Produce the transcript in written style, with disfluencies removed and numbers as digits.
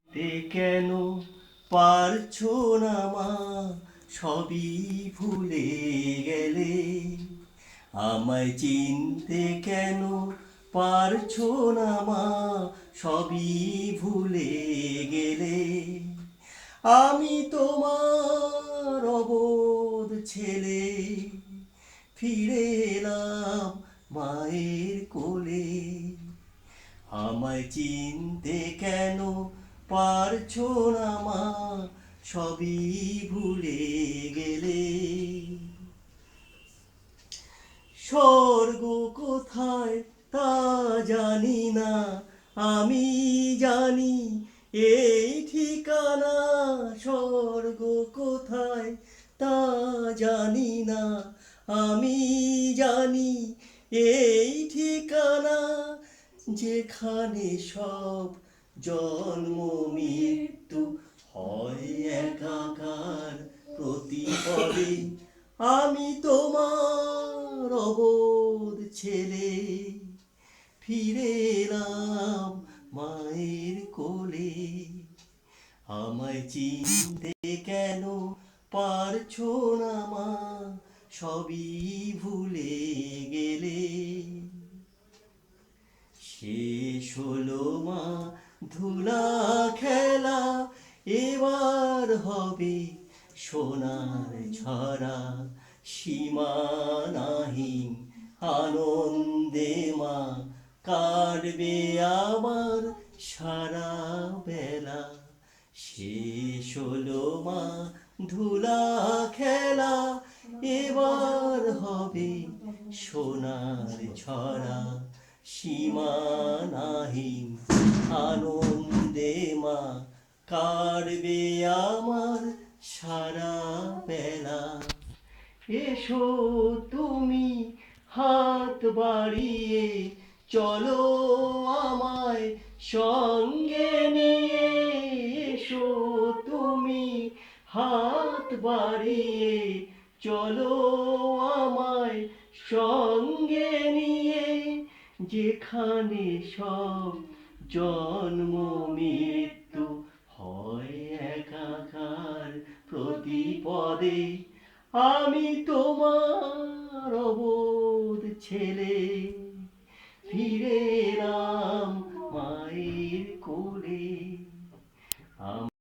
তে কেন পারছো না মা, সবই ভুলে গেলে? আমায় চিনতে কেন পারছো না মা, সবই ভুলে গেলে? আমি তোমার অবোধ ছেলে, ফিরে এলাম মায়ের কোলে। আমায় চিনতে কেন পারছো না মা, সবই ভুলে গেলে? স্বর্গ কোথায় তা জানি না, আমি জানি এই ঠিকানা। স্বর্গ কোথায় তা জানি না, আমি জানি এই ঠিকানা। যেখানে সব জন্ম মৃত্যু হয় একাকার প্রতিপদে। আমি তোমার অবোধ ছেলে, ফিরে এলাম মায়ের কোলে। আমায় চিনতে কেন পারছো না মা, সবই ভুলে গেলে? শেষ হলো মা ধুলা খেলা, এবার হবে সোনার ঝরা। সীমানাহীন আনন্দে মা কাটবে আমার সারা বেলা। শেষ হলো মা ধুলা খেলা, এবার হবে সোনার ঝরা। সীমানাহীন আনন্দে মা কাটবে আমার সারা বেলা। এসো তুমি হাত বাড়িয়ে, চলো আমায় সঙ্গে নিয়ে। এসো তুমি হাত বাড়িয়ে, চলো আমায় সঙ্গে নিয়ে। যেখানে সব জন্ম মৃত্যু হয় একাকার প্রতিপদে। আমি তোমার অবোধ ছেলে, ফিরে এলাম মায়ের কোলে।